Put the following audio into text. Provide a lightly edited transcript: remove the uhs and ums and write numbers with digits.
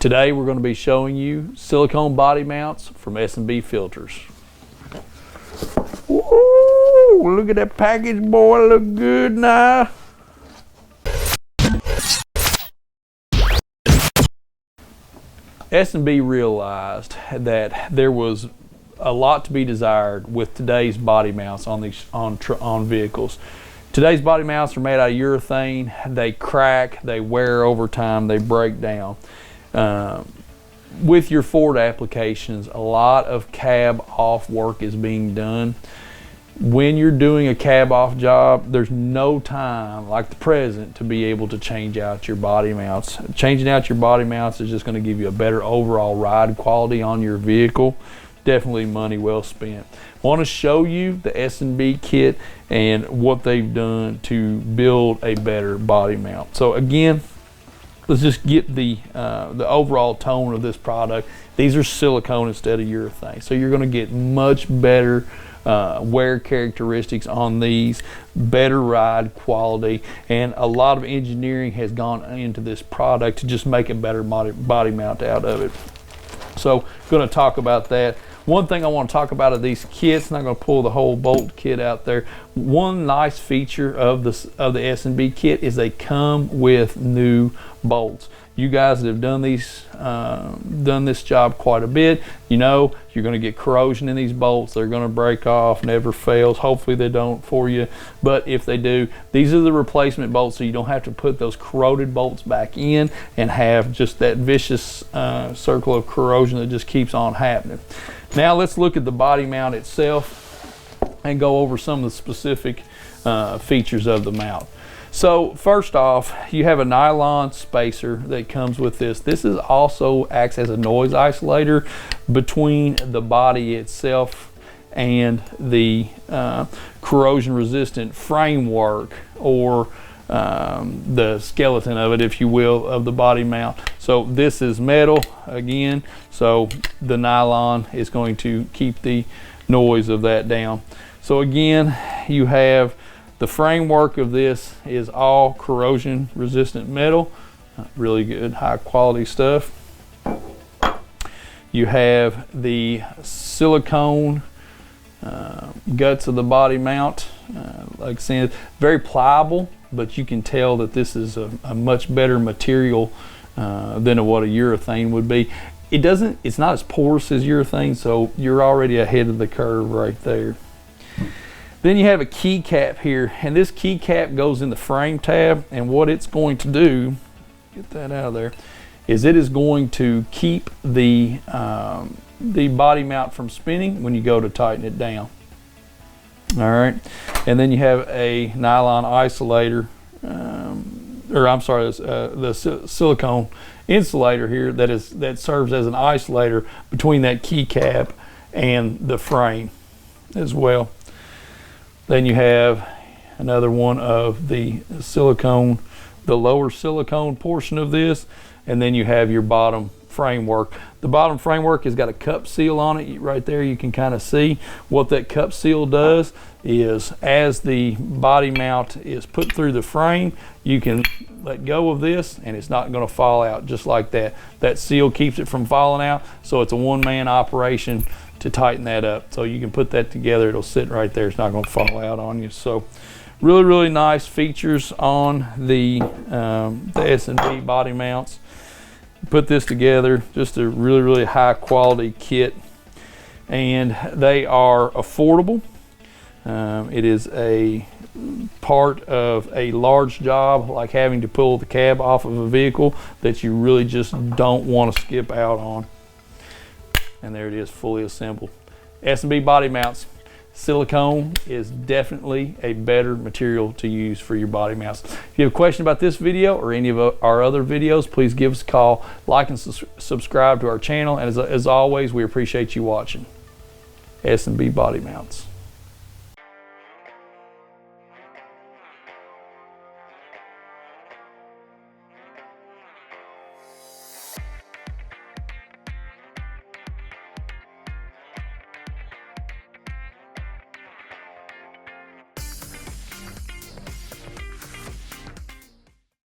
Today we're going to be showing you silicone body mounts from S&B Filters. Ooh, look at that package, boy, look good now. S&B realized that there was a lot to be desired with today's body mounts on vehicles. Today's body mounts are made out of urethane. They crack, they wear over time, they break down. With your Ford applications, a lot of cab off work is being done. When you're doing a cab off job, there's no time like the present to be able to change out your body mounts. Changing out your body mounts is just going to give you a better overall ride quality on your vehicle. Definitely money well spent. I want to show you the S&B kit and what they've done to build a better body mount. So again, let's just get the overall tone of this product. These are silicone instead of urethane, so you're going to get much better wear characteristics on these, better ride quality, and a lot of engineering has gone into this product to just make a better body mount out of it. So going to talk about that. One thing I want to talk about of these kits, and I'm going to pull the whole bolt kit out there. One nice feature of the S&B kit is they come with new bolts. You guys that have done this job quite a bit, you know you're going to get corrosion in these bolts. They're going to break off, never fails. Hopefully they don't for you, but if they do, these are the replacement bolts, so you don't have to put those corroded bolts back in and have just that vicious circle of corrosion that just keeps on happening. Now let's look at the body mount itself and go over some of the specific features of the mount. So first off, you have a nylon spacer that comes with this. This is also acts as a noise isolator between the body itself and the corrosion resistant framework, or the skeleton of it, if you will, of the body mount. So this is metal again, so the nylon is going to keep the noise of that down. So again, you have the framework of this is all corrosion resistant metal, really good high quality stuff. You have the silicone guts of the body mount. Like I said, very pliable, but you can tell that this is a much better material than what a urethane would be. It's not as porous as urethane, so you're already ahead of the curve right there. Then you have a key cap here, and this key cap goes in the frame tab, and what it's going to do, get that out of there, is it is going to keep the body mount from spinning when you go to tighten it down. All right, and then you have a nylon isolator, or I'm sorry, the silicone insulator here that serves as an isolator between that key cap and the frame as well. Then you have another one of the silicone, the lower silicone portion of this, and then you have your bottom framework. The bottom framework has got a cup seal on it right there. You can kind of see what that cup seal does is, as the body mount is put through the frame, you can let go of this and it's not going to fall out just like that. That seal keeps it from falling out, so it's a one-man operation to tighten that up. So you can put that together, it'll sit right there, it's not going to fall out on you. So really nice features on the S&B body mounts. Put this together, just a really high quality kit, and they are affordable. It is a part of a large job, like having to pull the cab off of a vehicle, that you really just don't want to skip out on. And there it is, fully assembled. S&B body mounts. Silicone is definitely a better material to use for your body mounts. If you have a question about this video or any of our other videos, please give us a call, like and subscribe to our channel, and as always, we appreciate you watching. S&B body mounts.